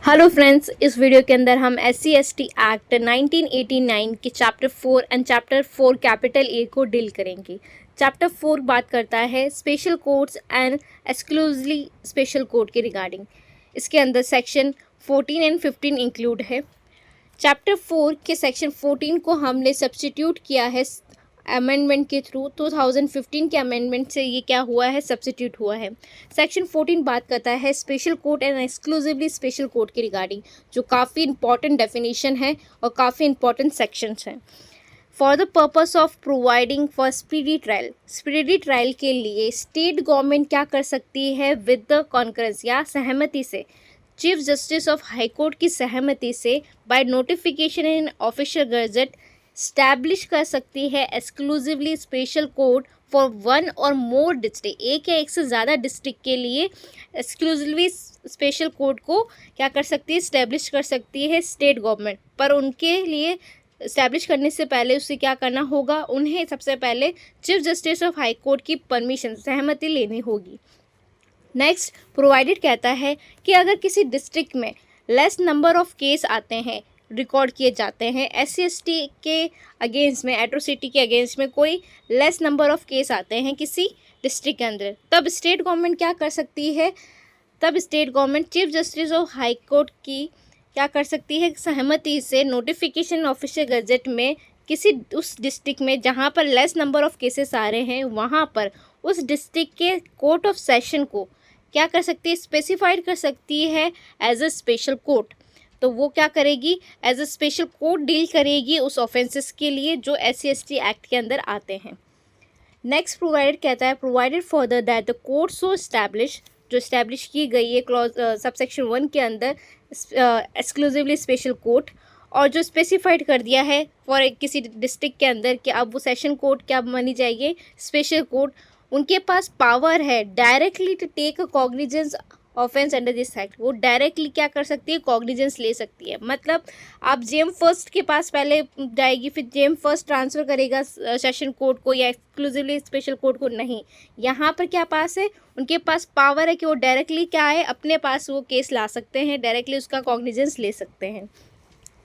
Hello friends, इस video के अंदर हम SC/ST एक्ट 1989 के chapter 4 and chapter 4 capital A को डील करेंगे। चैप्टर 4 बात करता है special codes and exclusively special code के रिगार्डिंग। इसके अंदर सेक्शन 14 एंड 15 इंक्लूड है। चैप्टर 4 के सेक्शन 14 को हमने सब्स्टिट्यूट किया है अमेंडमेंट के थ्रू। 2015 के अमेंडमेंट से ये क्या हुआ है, सब्स्टिट्यूट हुआ है। सेक्शन 14 बात करता है special code and exclusively special code के रिगार्डिंग, जो काफ़ी इंपॉर्टेंट डेफिनेशन है और काफ़ी इंपॉर्टेंट सेक्शंस हैं। For the purpose of providing for speedy trial के लिए स्टेट गवर्नमेंट क्या कर सकती है, विद द कॉन्करेंस या सहमति से, chief justice of high court की सहमति से, by notification in official gazette establish कर सकती है exclusively special code for one और मोर डिस्ट्रिक्ट। एक या एक से ज़्यादा डिस्ट्रिक्ट के लिए एक्सक्लूसिवली स्पेशल कोड को क्या कर सकती है, इस्टेब्लिश कर सकती है स्टेट गवर्नमेंट। पर उनके लिए इस्टेब्लिश करने से पहले उससे क्या करना होगा, उन्हें सबसे पहले chief justice of high court की परमिशन, सहमति लेनी होगी। नेक्स्ट, प्रोवाइडेड कहता है कि अगर किसी डिस्ट्रिक्ट में लेस नंबर ऑफ केस आते हैं, रिकॉर्ड किए जाते हैं, SC/ST के अगेंस्ट में, एट्रोसिटी के अगेंस्ट में कोई लेस नंबर ऑफ केस आते हैं किसी डिस्ट्रिक्ट के अंदर, तब स्टेट गवर्नमेंट क्या कर सकती है, तब state government chief justice of high court की क्या कर सकती है, सहमति से नोटिफिकेशन ऑफिशियल गजट में किसी उस डिस्ट्रिक्ट में जहाँ पर लेस नंबर ऑफ केसेस आ रहे हैं, वहाँ पर उस डिस्ट्रिक्ट के कोर्ट ऑफ सेशन को क्या कर सकती है, स्पेसिफाइड कर सकती है एज अ स्पेशल कोर्ट। तो वो क्या करेगी, as a special court deal करेगी उस ऑफेंसेस के लिए जो SC/ST एक्ट के अंदर आते हैं। नेक्स्ट, प्रोवाइडेड कहता है provided further that the court so establish, जो इस्टेब्लिश की गई है क्लॉज सबसेक्शन 1 के अंदर एक्सक्लूसिवली स्पेशल कोर्ट, और जो स्पेसिफाइड कर दिया है फॉर किसी डिस्ट्रिक्ट के अंदर कि अब वो सेशन कोर्ट क्या बनी जाएगी, स्पेशल कोर्ट, उनके पास पावर है directly to take a cognizance offence under this act. वो डायरेक्टली क्या कर सकती है, कॉग्निजेंस ले सकती है। मतलब आप जेम फर्स्ट के पास पहले जाएगी, फिर जेम फर्स्ट ट्रांसफ़र करेगा सेशन कोर्ट को या एक्सक्लूसिवली स्पेशल कोर्ट को, नहीं। यहाँ पर क्या पास है, उनके पास पावर है कि वो डायरेक्टली क्या है, अपने पास वो केस ला सकते हैं, डायरेक्टली उसका कॉग्निजेंस ले सकते हैं।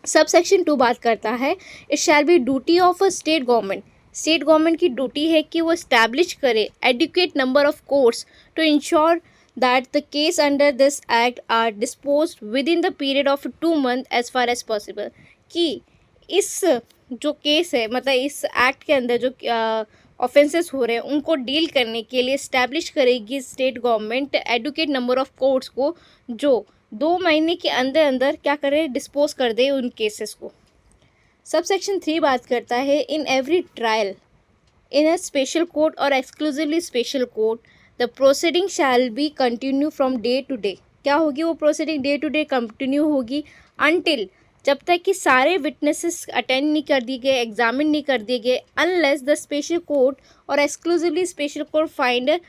सब सेक्शन 2 बात करता है it shall be duty of a state government, state government की ड्यूटी है कि वो इस्टेब्लिश करे adequate number of courts to ensure that the case under this act are disposed within the period of 2 months as far as possible। कि इस जो case है, मतलब इस एक्ट के अंदर जो ऑफेंसेस हो रहे हैं उनको डील करने के लिए इस्टेब्लिश करेगी state government adequate number of courts को, जो 2 महीने के अंदर अंदर क्या करे, डिस्पोज कर दे उन केसेस को। सब सेक्शन 3 बात करता है in every trial in a special court और exclusively special court the proceeding shall be continue from day to day. क्या होगी वो proceeding, day to day continue होगी अनटिल, जब तक कि सारे विटनेसेस अटेंड नहीं कर दिए गए, एग्जामिन नहीं कर दिए गए, अनलेस द स्पेशल कोर्ट और exclusively special court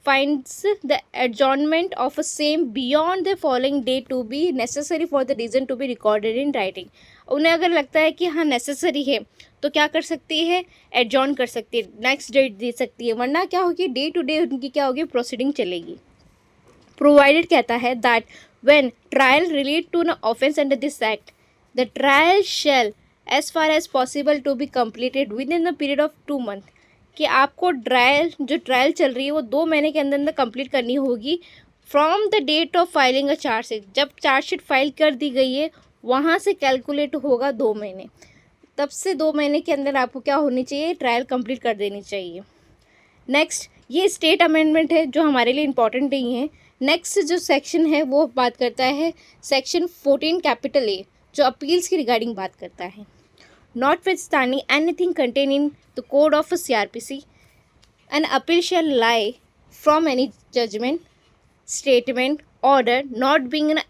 finds the adjournment of a same beyond the following day to be necessary for the reason to be recorded in writing। उन्हें अगर लगता है कि हाँ नेसेसरी है तो क्या कर सकती है, एडजॉर्न कर सकती है, नेक्स्ट डेट दे सकती है, वरना क्या होगी, डे टू डे उनकी क्या होगी, प्रोसीडिंग चलेगी। प्रोवाइडेड कहता है that when trial relate to an offence under this act the trial shall as far as possible to be completed with in the period of 2 months। कि आपको जो trial चल रही है वो 2 महीने के अंदर अंदर कंप्लीट करनी होगी from the date of filing a chargesheet. जब चार्जशीट फाइल कर दी गई है वहाँ से कैलकुलेट होगा 2 महीने, तब से 2 महीने के अंदर आपको क्या होनी चाहिए, ट्रायल कंप्लीट कर देनी चाहिए। नेक्स्ट, ये स्टेट अमेंडमेंट है जो हमारे लिए इम्पॉर्टेंट नहीं है। नेक्स्ट जो सेक्शन है वो बात करता है सेक्शन 14 कैपिटल ए, जो अपील्स की रिगार्डिंग बात करता है। Notwithstanding anything contained in the code of a CRPC, an appeal shall lie from any judgment, statement, order not being an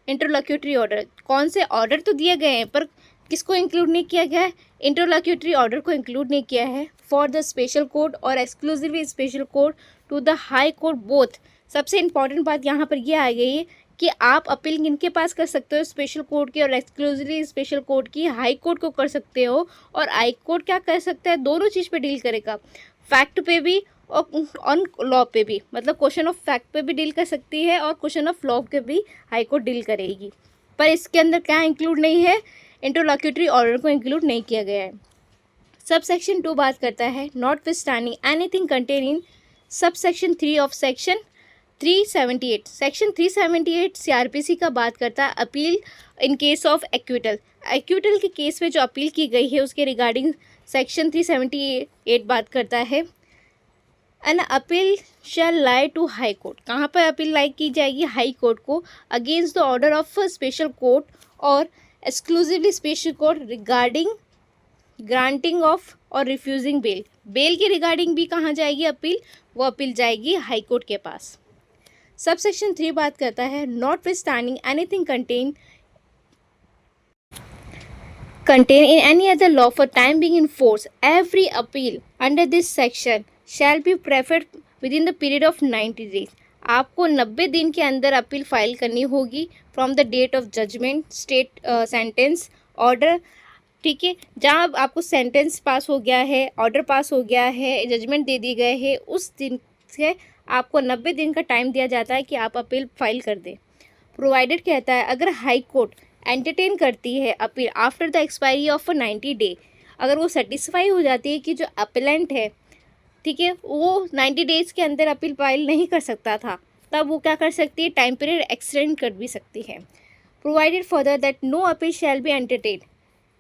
interlocutory order। कौन से ऑर्डर तो दिए गए हैं पर किसको इंक्लूड नहीं किया गया है, इंटरलोक्यूटरी ऑर्डर को इंक्लूड नहीं किया है। फॉर द स्पेशल कोर्ट और exclusively special court to the high court both. सबसे इंपॉर्टेंट बात यहाँ पर यह आ गई है कि आप अपील किनके पास कर सकते हो, स्पेशल कोर्ट की और एक्सक्लूसिवली स्पेशल कोर्ट की, हाई कोर्ट को कर सकते हो। और हाई कोर्ट क्या कर सकता है, दोनों चीज़ पे डील करेगा, फैक्ट पे भी और ऑन लॉ पे भी, मतलब क्वेश्चन ऑफ फैक्ट पे भी डील कर सकती है और क्वेश्चन ऑफ लॉ के भी हाई कोर्ट डील करेगी। पर इसके अंदर क्या इंक्लूड नहीं है, इंटरलॉक्यूटरी ऑर्डर को इंक्लूड नहीं किया गया है। सब सेक्शन 2 बात करता है notwithstanding anything contain in sub section 3 of section 378। Section 378 CrPC का बात करता है appeal in case of acquittal. Acquittal के केस में जो अपील की गई है उसके रिगार्डिंग सेक्शन 378 बात करता है an appeal shall lie to high court. कहाँ पर अपील लाई की जाएगी? हाई कोर्ट को, against the order of special court और exclusively special court regarding granting of और रिफ्यूजिंग बेल। बेल के रिगार्डिंग भी कहाँ जाएगी अपील? वो अपील जाएगी हाई कोर्ट के पास। सब सेक्शन 3 बात करता है not with standing anything contain in any other law for time being in force, every appeal under this section shall be preferred within the period of 90 days। आपको 90 दिन के अंदर appeal file करनी होगी from the date of judgement, state sentence, order. ठीक है, जहाँ आपको सेंटेंस पास हो गया है, ऑर्डर पास हो गया है, जजमेंट दे दी गए है, उस दिन से आपको 90 दिन का टाइम दिया जाता है कि आप अपील फाइल कर दें। प्रोवाइडेड कहता है अगर हाई कोर्ट एंटरटेन करती है appeal after the expiry of 90 day, अगर वो सेटिस्फाई हो जाती है कि जो अपीलेंट है, ठीक है, वो 90 डेज़ के अंदर अपील फाइल नहीं कर सकता था, तब वो क्या कर सकती है? टाइम पीरियड एक्सटेंड कर भी सकती है। Provided further that no appeal shall be entertain,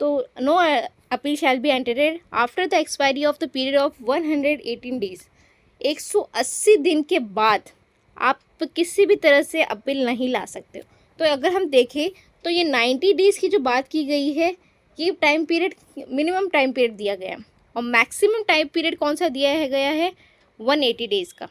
तो no appeal shall be entertain after the expiry of the period of 118 days. 180 दिन के बाद आप किसी भी तरह से अपील नहीं ला सकते हो। तो अगर हम देखें तो ये 90 डेज़ की जो बात की गई है, ये time period minimum time period दिया गया है और मैक्सिमम टाइम पीरियड कौन सा दिया है गया है? 180 डेज़ का।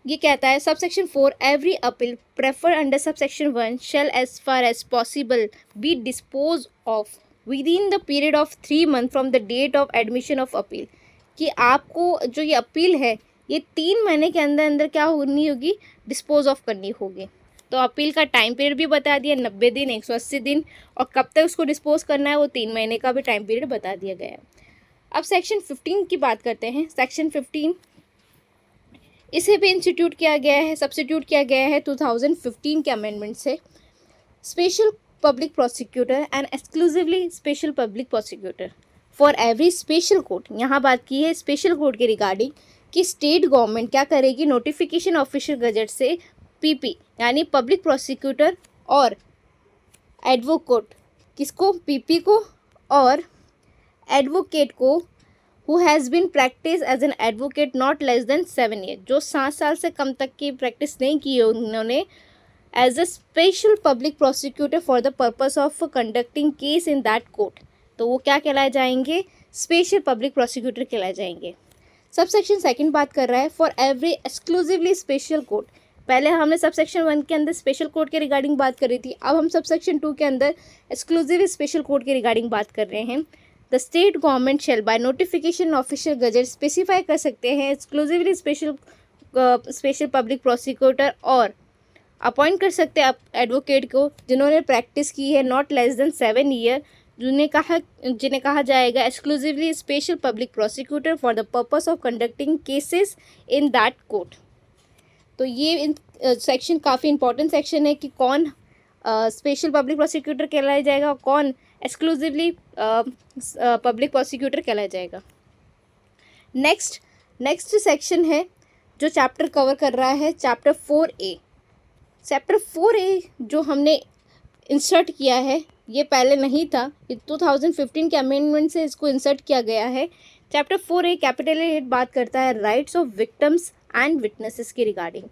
ये कहता है sub section 4 every appeal prefer under sub section 1 shall as far as possible be dispose of with in the period of 3 month from the date of admission of appeal. कि आपको जो ये अपील है ये 3 महीने के अंदर अंदर क्या होनी होगी? डिस्पोज ऑफ करनी होगी। तो अपील का टाइम पीरियड भी बता दिया, 90 दिन, 180 दिन, और कब तक उसको डिस्पोज करना है वो 3 महीने का भी टाइम पीरियड बता दिया गया है। अब सेक्शन 15 की बात करते हैं। सेक्शन 15 इसे भी इंस्टीट्यूट किया गया है, सब्स्टिट्यूट किया गया है 2015 के अमेंडमेंट से। Special public prosecutor and exclusively special public prosecutor for every special court. यहाँ बात की है स्पेशल कोर्ट के रिगार्डिंग कि स्टेट गवर्नमेंट क्या करेगी? नोटिफिकेशन ऑफिशियल गजट से पीपी यानी पब्लिक प्रोसिक्यूटर और एडवोकेट, किसको? पीपी को और एडवोकेट को, who has been practice as an advocate not less than 7 year, जो 7 साल से कम तक की प्रैक्टिस नहीं की है उन्होंने, as a special public prosecutor for the purpose of conducting case in that court. तो वो क्या कहलाए जाएंगे? स्पेशल पब्लिक प्रोसिक्यूटर कहलाए जाएंगे। सब सेक्शन 2 बात कर रहा है for every exclusively special court. पहले हमने सब सेक्शन 1 के अंदर स्पेशल कोर्ट के रिगार्डिंग बात करी थी, अब हम सब सेक्शन 2 के अंदर एक्सक्लूसिव स्पेशल कोर्ट के रिगार्डिंग बात कर रहे हैं। The state government shall by notification official gazette specify कर सकते हैं एक्सक्लूसिवली स्पेशल पब्लिक प्रोसिक्यूटर और अपॉइंट कर सकते हैं एडवोकेट को जिन्होंने प्रैक्टिस की है नॉट लेस देन 7 ईयर, जिन्हें कहा जाएगा exclusively special public prosecutor for the purpose of conducting cases in that court. तो ये सेक्शन काफ़ी इंपॉर्टेंट सेक्शन है कि कौन स्पेशल पब्लिक प्रोसिक्यूटर कहलाया जाएगा और कौन एक्सक्लूसिवली पब्लिक प्रोसिक्यूटर कहलाया जाएगा। नेक्स्ट सेक्शन है जो चैप्टर कवर कर रहा है चैप्टर 4A। चैप्टर 4A जो हमने इंसर्ट किया है, ये पहले नहीं था, ये 2015 के अमेंडमेंट से इसको इंसर्ट किया गया है। चैप्टर 4A कैपिटल ए बात करता है rights of victims and witnesses के रिगार्डिंग।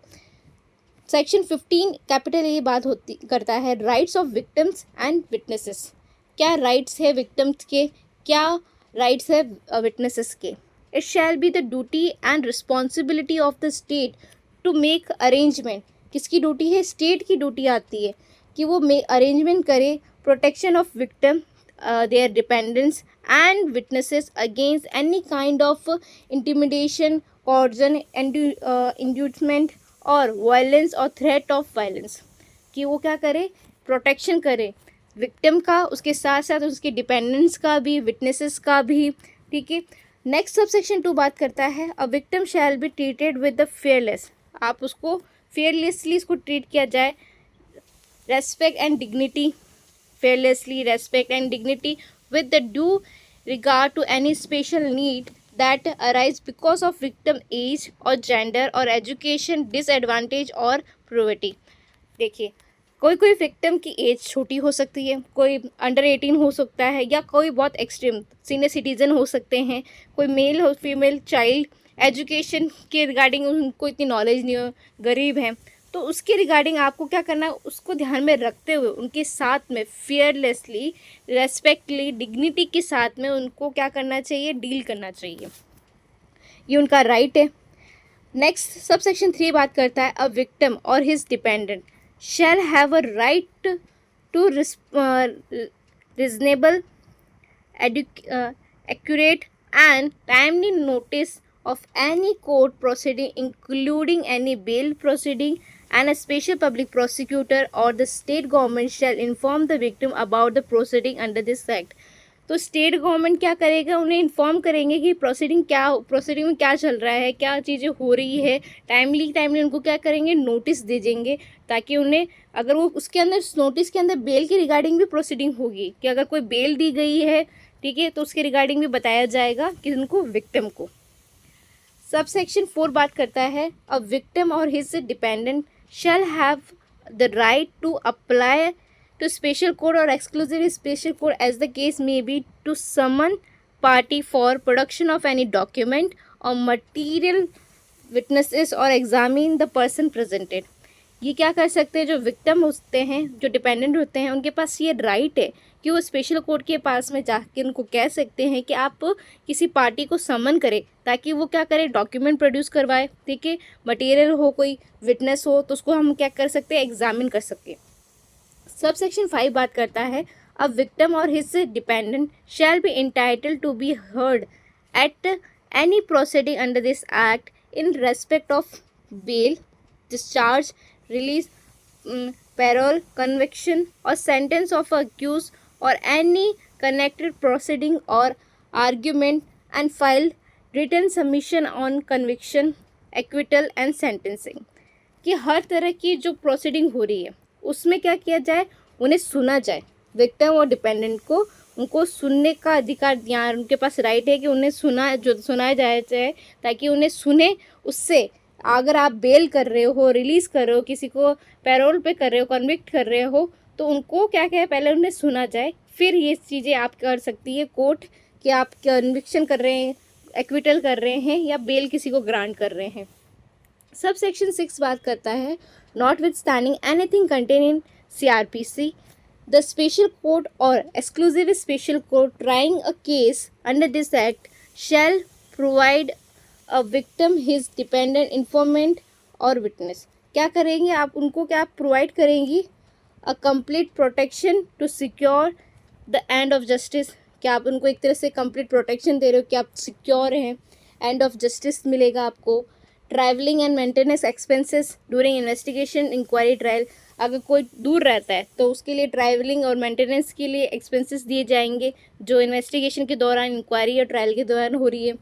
सेक्शन 15 कैपिटल ए बात करता है rights of victims and witnesses. क्या राइट्स है विक्टिम्स के, क्या राइट्स है विटनेसेस के? It shall be the duty and responsibility of the state to make arrangement. किसकी ड्यूटी है? स्टेट की ड्यूटी आती है कि वो अरेंजमेंट करे protection of victim, their dependents and witnesses against any kind of intimidation, कॉर्जन, inducement और वायलेंस और थ्रेट ऑफ वायलेंस। कि वो क्या करे? प्रोटेक्शन करे विक्टिम का, उसके साथ साथ उसके डिपेंडेंट्स का भी, विटनेसेस का भी। ठीक है, नेक्स्ट सबसेक्शन 2 बात करता है a victim shall be treated with the fearless, आप उसको फेयरलेसली इसको ट्रीट किया जाए, respect and dignity, fearlessly, respect and dignity with the due regard to any special need that arise because of victim age or gender or education disadvantage or poverty। देखिए, कोई कोई victim की as छोटी हो सकती है, कोई अंडर 18 हो सकता है, या कोई बहुत एक्सट्रीम सीनियर सिटीजन हो सकते हैं, कोई मेल हो फीमेल चाइल्ड, एजुकेशन के रिगार्डिंग उनको इतनी नॉलेज नहीं हो, गरीब हैं, तो उसके रिगार्डिंग आपको क्या करना है, उसको ध्यान में रखते हुए उनके साथ में फियरलेसली, रेस्पेक्टली, डिग्निटी के साथ में उनको क्या करना चाहिए, डील करना चाहिए। ये उनका राइट है। नेक्स्ट सबसेक्शन 3 बात करता है अ विक्टिम और his dependent shall have a right to reasonable, accurate and timely notice of any court proceeding including any bail proceeding, and a special public prosecutor or the state government shall inform the victim about the proceeding under this act। तो state government क्या करेगा, उन्हें inform करेंगे कि proceeding में क्या चल रहा है, क्या चीज़ें हो रही है, टाइमली उनको क्या करेंगे, नोटिस दे देंगे, ताकि उन्हें अगर वो उसके अंदर नोटिस के अंदर बेल की रिगार्डिंग भी प्रोसीडिंग होगी कि अगर कोई बेल दी गई है, ठीक है, तो उसके रिगार्डिंग भी बताया जाएगा कि उनको विक्टिम को। सबसेक्शन 4 बात करता है अ विक्टिम और his dependent shall have the right to apply to special court or exclusive special court as the case may be to summon party for production of any document or material witnesses or examine the person presented। ये क्या कर सकते हैं, जो victim होते हैं, जो dependent होते हैं, उनके पास ये राइट है कि वो स्पेशल कोर्ट के पास में जाके उनको कह सकते हैं कि आप किसी पार्टी को समन करें ताकि वो क्या करे, डॉक्यूमेंट प्रोड्यूस करवाए, ठीक है, मटेरियल हो, कोई विटनेस हो, तो उसको हम क्या कर सकते हैं, एग्जामिन कर सकते हैं। सबसेक्शन 5 बात करता है अ विक्टिम और his dependent shall be entitled to be heard at any proceeding under this act in respect of bail, discharge, release, parole, conviction और सेंटेंस ऑफ अक्यूज और एनी कनेक्टेड प्रोसीडिंग और argument and file written submission on conviction, acquittal and sentencing. कि हर तरह की जो proceeding हो रही है उसमें क्या किया जाए, उन्हें सुना जाए, विक्टिम और डिपेंडेंट को उनको सुनने का अधिकार दिया, उनके पास राइट है कि उन्हें सुनाया जाए, ताकि उन्हें सुने, उससे अगर आप बेल कर रहे हो, रिलीज़ कर रहे हो, किसी को पैरोल पे कर रहे हो, कन्विक्ट कर रहे हो, तो उनको क्या है, पहले उन्हें सुना जाए, फिर ये चीज़ें आप कर सकती है कोर्ट कि आप कन्विक्शन कर रहे हैं, एक्विटल कर रहे हैं, या बेल किसी को ग्रांट कर रहे हैं। सब सेक्शन 6 बात करता है notwithstanding anything contained in CRPC, the special court or exclusive special court trying a case under this act shall provide a victim his dependent informant or witness। क्या करेंगे आप, उनको क्या प्रोवाइड करेंगी, a complete protection to secure the end of justice, क्या आप उनको एक तरह से complete protection दे रहे हो कि आप सिक्योर हैं, end of justice मिलेगा आपको, travelling and maintenance expenses during investigation, inquiry, trial, अगर कोई दूर रहता है तो उसके लिए ट्रैवलिंग और मेंटेनेंस के लिए एक्सपेंसेस दिए जाएंगे जो इन्वेस्टिगेशन के दौरान, इंक्वायरी या ट्रायल के दौरान हो रही है।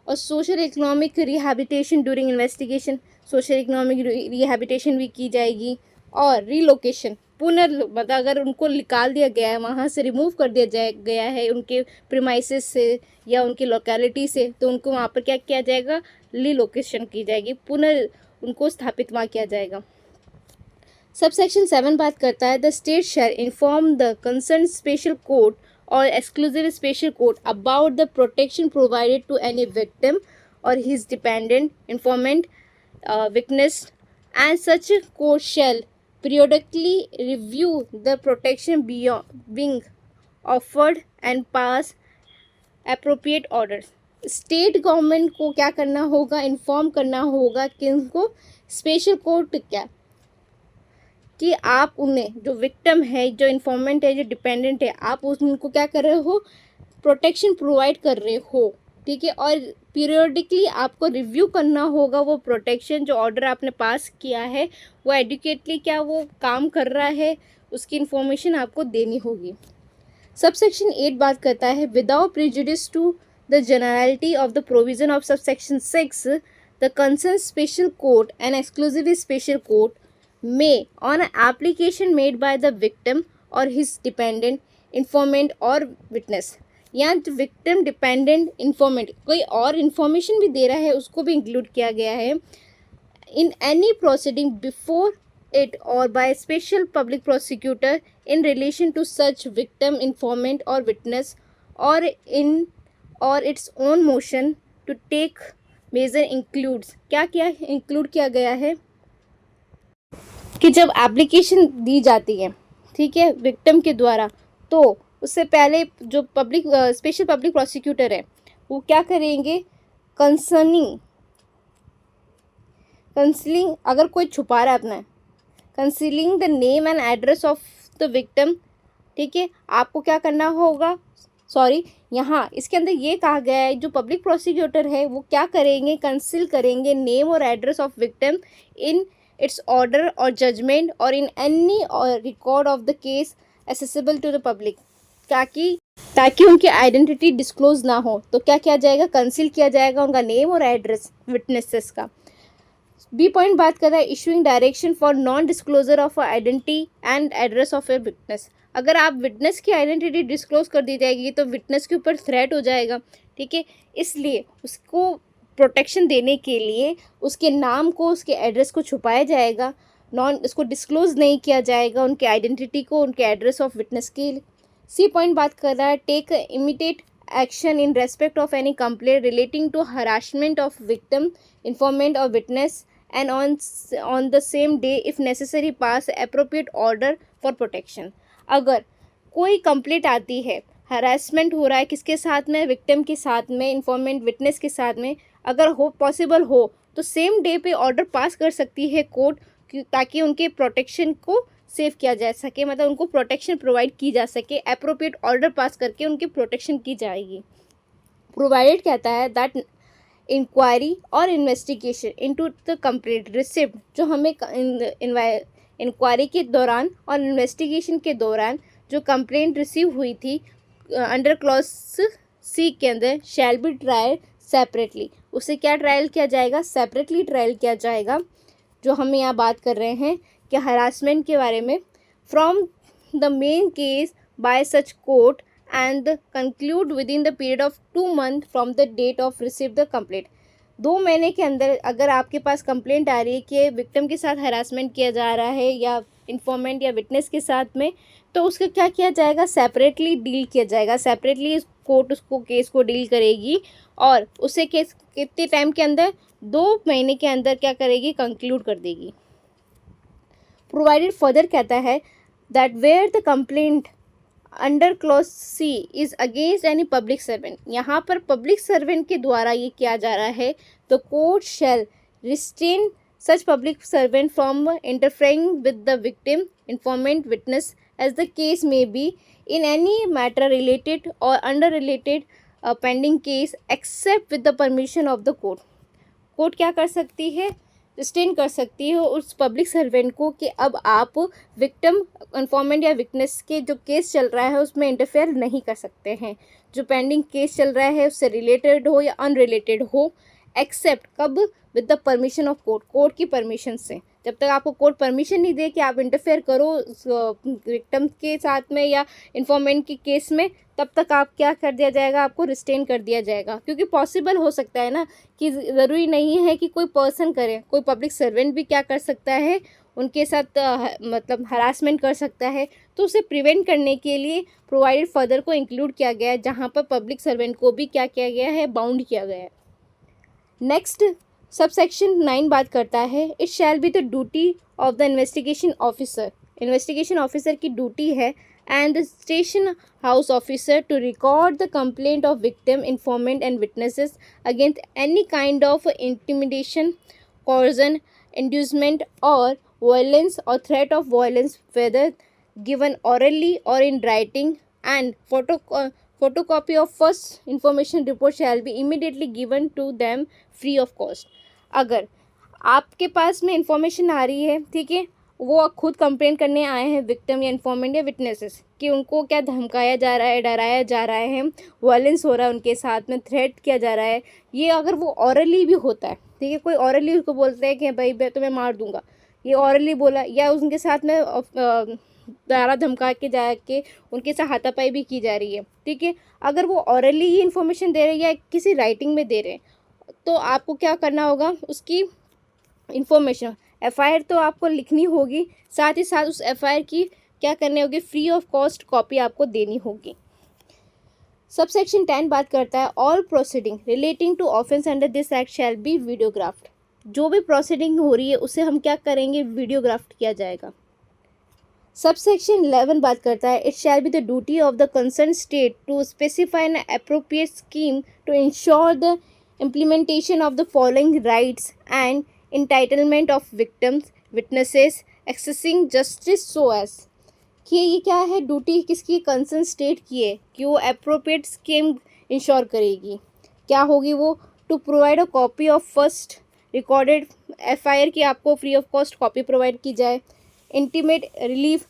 और social economic rehabilitation during investigation, social economic rehabilitation भी की जाएगी। और रिलोकेशन, मतलब अगर उनको निकाल दिया गया है, वहाँ से रिमूव कर दिया गया है उनके प्रीमाइसेस से या उनकी लोकेलिटी से, तो उनको वहाँ पर क्या किया जाएगा, रिलोकेशन की जाएगी, उनको स्थापित वहाँ किया जाएगा। सबसेक्शन 7 बात करता है the state shall inform the concern special court और exclusive special court about the protection provided to any victim और his dependent, informant, witness, and such court shall periodically review the protection being offered and pass appropriate orders। State government को क्या करना होगा, inform करना होगा कि उनको special court क्या, कि आप उन्हें, जो विक्टिम है, जो इन्फॉर्मेंट है, जो डिपेंडेंट है, आप उनको क्या कर रहे हो, प्रोटेक्शन प्रोवाइड कर रहे हो, ठीक है। और पीरियोडिकली आपको रिव्यू करना होगा वो प्रोटेक्शन, जो ऑर्डर आपने पास किया है वो एडुकेटली क्या वो काम कर रहा है, उसकी इन्फॉर्मेशन आपको देनी होगी। सबसेक्शन 8 बात करता है without prejudice to the generality of the provision of subsection 6, the concerned special court and exclusively special court may, on an application made by the victim or his dependent, informant or witness, या victim dependent इंफॉर्मेंट कोई और information भी दे रहा है उसको भी include किया गया है, in any proceeding before it or by a special public prosecutor in relation to such victim, informant or witness, or in or its own motion to take measure includes, क्या क्या इंक्लूड किया गया है कि जब एप्लीकेशन दी जाती है, ठीक है, विक्टिम के द्वारा, तो उससे पहले जो पब्लिक स्पेशल पब्लिक प्रोसिक्यूटर है वो क्या करेंगे, कंसीलिंग अगर कोई छुपा रहा है अपना, concealing the name and address of the victim, ठीक है, आपको क्या करना होगा, सॉरी यहाँ इसके अंदर ये कहा गया है जो पब्लिक प्रोसिक्यूटर है वो क्या करेंगे, कंसील करेंगे नेम और address of victim in its order और जजमेंट और in any record of the case accessible to the public, ताकि उनकी आइडेंटिटी डिस्क्लोज ना हो। तो क्या किया जाएगा, कंसील किया जाएगा उनका नेम और एड्रेस विटनेसेस का। बी पॉइंट बात कर रहा है issuing direction for non disclosure of identity and address of a witness. अगर आप विटनेस की आइडेंटिटी डिस्क्लोज कर दी जाएगी तो विटनेस के ऊपर थ्रेट हो जाएगा, ठीक है, इसलिए उसको प्रोटेक्शन देने के लिए उसके नाम को, उसके एड्रेस को छुपाया जाएगा, उसको डिस्क्लोज नहीं किया जाएगा, उनके आइडेंटिटी को, उनके एड्रेस ऑफ विटनेस के लिए। सी पॉइंट बात कर रहा है take immediate action in respect of any complaint relating to harassment of victim, informant और witness and on the same day if necessary pass appropriate order for protection। अगर कोई complaint आती है, हरासमेंट हो रहा है किसके साथ में, विक्टिम के साथ में, इंफॉर्मेंट विटनेस के साथ में, अगर हो पॉसिबल हो तो सेम डे पे ऑर्डर पास कर सकती है कोर्ट, ताकि उनके प्रोटेक्शन को सेव किया जा सके, मतलब उनको प्रोटेक्शन प्रोवाइड की जा सके, अप्रोप्रिएट ऑर्डर पास करके उनकी प्रोटेक्शन की जाएगी। प्रोवाइडेड कहता है दैट इंक्वायरी और investigation into the complaint receipt, जो हमें इंक्वायरी के दौरान और इन्वेस्टिगेशन के दौरान जो कंप्लेंट रिसीव हुई थी अंडर क्लॉज सी के अंदर शैल बी ट्रायल सेपरेटली, उसे क्या ट्रायल किया जाएगा, सेपरेटली ट्रायल किया जाएगा। जो हम यहाँ बात कर रहे हैं कि हरासमेंट के बारे में, from the main case by such court and conclude within the period of 2 months from the date of receive the complaint। 2 महीने के अंदर अगर आपके पास कंप्लेंट आ रही है कि विक्टिम के साथ हरासमेंट किया जा रहा है या इंफॉर्मेंट या विटनेस के साथ में, तो उसका क्या किया जाएगा, सेपरेटली डील किया जाएगा, सेपरेटली कोर्ट उसको केस को डील करेगी और उसे केस कितने टाइम के अंदर, 2 महीने के अंदर क्या करेगी, कंक्लूड कर देगी। प्रोवाइडेड फर्दर कहता है that where the complaint under clause C is against any public servant, यहाँ पर पब्लिक सर्वेंट के द्वारा ये किया जा रहा है, तो court shall restrain such public servant from interfering with the victim, informant, witness as the case may be in any matter related और under related pending case except with the permission of the court. Court क्या कर सकती है, restrain कर सकती है उस public servant को कि अब आप विक्टिम, इंफॉर्मेंट या विटनेस के जो केस चल रहा है उसमें इंटरफेयर नहीं कर सकते हैं, जो पेंडिंग केस चल रहा है उससे रिलेटेड हो या अनरिलेटेड हो, एक्सेप्ट कब, with the permission of court, court की परमिशन से। जब तक आपको कोर्ट परमिशन नहीं दे कि आप इंटरफेयर करो विक्टिम के साथ में या इंफॉर्मेंट के केस में, तब तक आप क्या कर दिया जाएगा, आपको रिस्ट्रेन कर दिया जाएगा। क्योंकि पॉसिबल हो सकता है ना कि ज़रूरी नहीं है कि कोई पर्सन करे, कोई पब्लिक सर्वेंट भी क्या कर सकता है, उनके साथ मतलब हरासमेंट कर सकता है, तो उसे प्रिवेंट करने के लिए प्रोवाइडेड फर्दर को इंक्लूड किया गया है, जहाँ पर पब्लिक सर्वेंट को भी क्या किया गया है, बाउंड किया गया है। नेक्स्ट सबसेक्शन 9 बात करता है it shall be the duty of the investigation officer, investigation officer की ड्यूटी है and the station house officer to record the complaint of victim, informant and witnesses against any kind of intimidation, coercion, inducement or violence or threat of violence, whether given orally or in writing, and photocopy of first information report shall be immediately given to them free of cost। अगर आपके पास में information आ रही है, ठीक है, वो खुद complaint करने आए हैं विक्टिम या इन्फॉर्मेंट या विटनेसेस कि उनको क्या धमकाया जा रहा है, डराया जा रहा है, वायलेंस हो रहा है उनके साथ में, थ्रेट किया जा रहा है। ये अगर वो ऑरली भी होता है, ठीक है, कोई ऑरली उसको बोलते हैं कि भाई मैं तुम्हें मार दूंगा, ये ऑरली बोला, या उनके साथ में डरा धमका के जाके उनके साथ हाथापाई भी की जा रही है, ठीक है, अगर वो ऑरली ही इन्फॉर्मेशन दे रहे हैं या किसी राइटिंग में दे रहे हैं, तो आपको क्या करना होगा, उसकी इन्फॉर्मेशन एफआईआर तो आपको लिखनी होगी, साथ ही साथ उस एफआईआर की क्या करनी होगी, फ्री ऑफ कॉस्ट कॉपी आपको देनी होगी। सबसेक्शन 10 बात करता है all proceeding relating to offence under this act shall be videographed. जो भी प्रोसीडिंग हो रही है उसे हम क्या करेंगे, वीडियोग्राफ्ट किया जाएगा। सबसेक्शन 11 बात करता है it shall be the duty of the concern state to specify an appropriate scheme to ensure the implementation of the following rights and entitlement of victims, witnesses, accessing justice so as कि ये क्या है, duty किसकी, concern state की है कि वो appropriate scheme ensure करेगी। क्या होगी वो, to provide a copy of first recorded FIR की आपको free of cost copy provide की जाए। इंटीमेट रिलीफ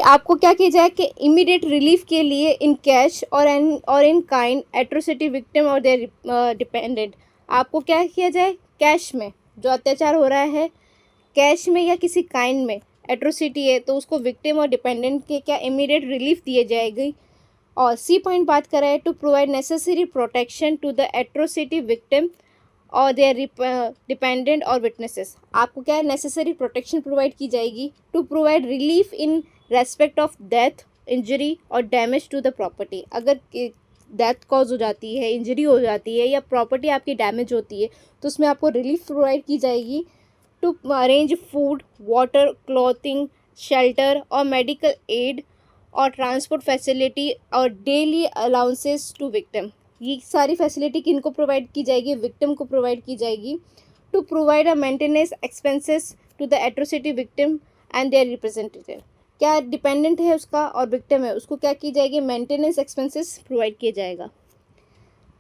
आपको क्या किया जाए कि इमीडिएट रिलीफ के लिए इन कैश और इन काइंड एट्रोसिटी विक्टिम और देयर डिपेंडेंट, आपको क्या किया जाए, कैश में जो अत्याचार हो रहा है, कैश में या किसी काइंड में एट्रोसिटी है तो उसको विक्टिम और डिपेंडेंट के क्या इमीडिएट रिलीफ दिए जाएगी। और सी पॉइंट बात कर रहा है to provide necessary protection to the atrocity victim और देयर डिपेंडेंट और विटनेसेस, आपको क्या है, नेसेसरी प्रोटेक्शन प्रोवाइड की जाएगी to provide relief in respect of death, injury और डैमेज टू द प्रॉपर्टी। अगर डेथ कॉज हो जाती है, इंजरी हो जाती है या प्रॉपर्टी आपकी डैमेज होती है तो उसमें आपको रिलीफ प्रोवाइड की जाएगी। To arrange food, water, clothing, shelter और मेडिकल एड और ट्रांसपोर्ट फैसिलिटी और डेली अलाउंसेस टू विक्टिम, ये सारी फैसिलिटी किनको प्रोवाइड की जाएगी, विक्टिम को प्रोवाइड की जाएगी। To provide a maintenance expenses to the atrocity victim and their representative, क्या डिपेंडेंट है उसका और विक्टिम है उसको क्या की जाएगी, मेंटेनेंस एक्सपेंसेस प्रोवाइड किया जाएगा।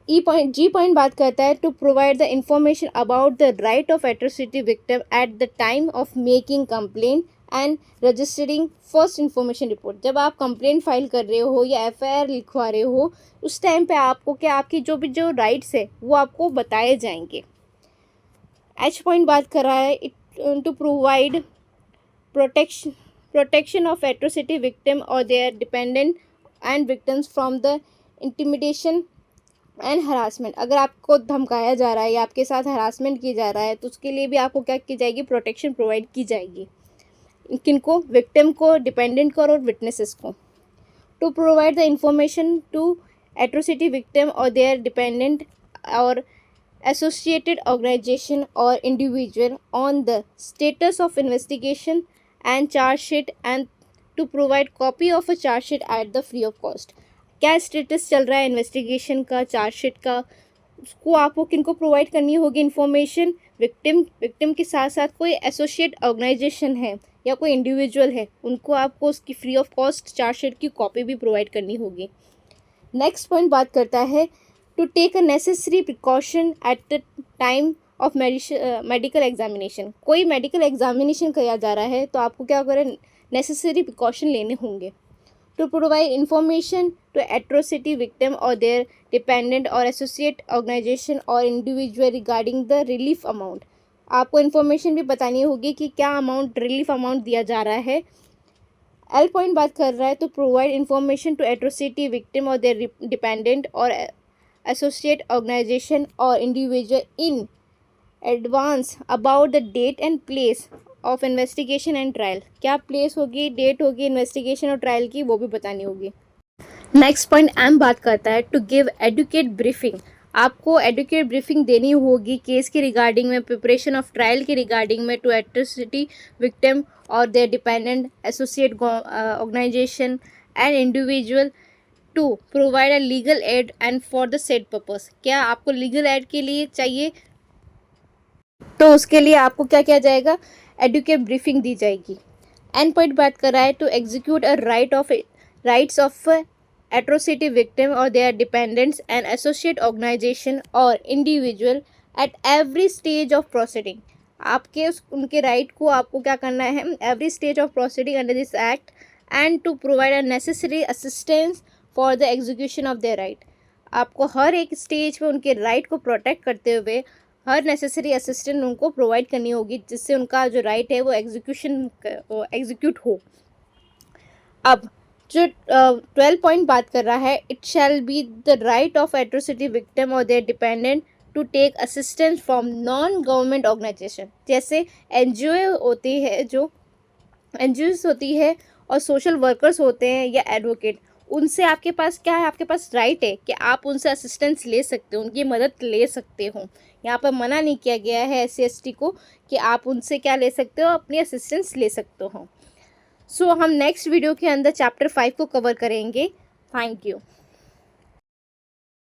जी पॉइंट बात करता है to provide the information about the right of atrocity victim at the time of making complaint and registering first information report, जब आप कंप्लेंट फाइल कर रहे हो या एफआईआर लिखवा रहे हो उस टाइम पे आपको क्या, आपकी जो राइट्स है वो आपको बताए जाएंगे। एच पॉइंट बात कर रहा है to provide protection of atrocity victim और their dependent and victims from the intimidation and harassment, अगर आपको धमकाया जा रहा है या आपके साथ हरासमेंट किया जा रहा है तो उसके लिए भी आपको क्या की जाएगी, प्रोटेक्शन प्रोवाइड की जाएगी। किनको, विक्टिम को, डिपेंडेंट को और विटनेसेस को। To provide the information to atrocity victim और देयर डिपेंडेंट और एसोसिएटेड ऑर्गेनाइजेशन और individual on the status of investigation and chargesheet and to provide copy of a chargesheet at the free of cost, क्या status चल रहा है investigation का, chargesheet का, उसको आपको किनको प्रोवाइड करनी होगी इन्फॉर्मेशन, विक्टिम के साथ साथ कोई एसोसिएट ऑर्गेनाइजेशन है या कोई इंडिविजुअल है उनको आपको उसकी फ्री ऑफ कॉस्ट चार्जशीट की कॉपी भी प्रोवाइड करनी होगी। नेक्स्ट पॉइंट बात करता है to take a necessary precaution at the time of medical examination, कोई मेडिकल एग्जामिनेशन किया जा रहा है तो आपको क्या करें, नेसेसरी प्रिकॉशन लेने होंगे। To provide information to atrocity victim और देयर डिपेंडेंट और एसोसिएट ऑर्गेनाइजेशन और individual regarding the relief amount, आपको इन्फॉर्मेशन भी बतानी होगी कि क्या अमाउंट, रिलीफ अमाउंट दिया जा रहा है। एल पॉइंट बात कर रहा है to provide information to atrocity victim और देयर डिपेंडेंट और एसोसिएट ऑर्गेनाइजेशन और individual in advance about the date and place of investigation and trial, क्या प्लेस होगी, डेट होगी इन्वेस्टिगेशन और ट्रायल की, वो भी बतानी होगी। नेक्स्ट पॉइंट एम बात करता है टू गिव एडुकेट ब्रीफिंग, आपको एडुकेट ब्रीफिंग देनी होगी केस के रिगार्डिंग में, प्रिपरेशन ऑफ ट्रायल के रिगार्डिंग में टू एट्रोसिटी विक्टिम और their dependent associate organisation and individual to provide a legal aid and for the said purpose, क्या आपको लीगल एड के लिए चाहिए तो उसके लिए आपको क्या किया जाएगा, एडुकेट ब्रीफिंग दी जाएगी। एंड पॉइंट बात कर रहा है to execute a rights of atrocity victim और their dependents and associate organisation और individual at every stage of proceeding, आपके उनके राइट को आपको क्या करना है, every stage of proceeding under this act and to provide a necessary assistance for the execution of their right. आपको हर एक स्टेज पे उनके राइट को प्रोटेक्ट करते हुए हर नेसेसरी असिस्टेंस उनको प्रोवाइड करनी होगी, जिससे उनका जो राइट है वो एग्जीक्यूट हो। अब जो 12 पॉइंट बात कर रहा है, it shall be the right of atrocity victim और their dependent to take assistance from non government organisation. जैसे एनजीओ होती है, जो एनजीओज होती है और सोशल वर्कर्स होते हैं या एडवोकेट, उनसे आपके पास क्या है, आपके पास राइट है कि आप उनसे असिस्टेंस ले सकते हो, उनकी मदद ले सकते हो। यहाँ पर मना नहीं किया गया है SC/ST को कि आप उनसे क्या ले सकते हो, अपनी असिस्टेंस ले सकते हो। सो हम नेक्स्ट वीडियो के अंदर चैप्टर 5 को कवर करेंगे। Thank you.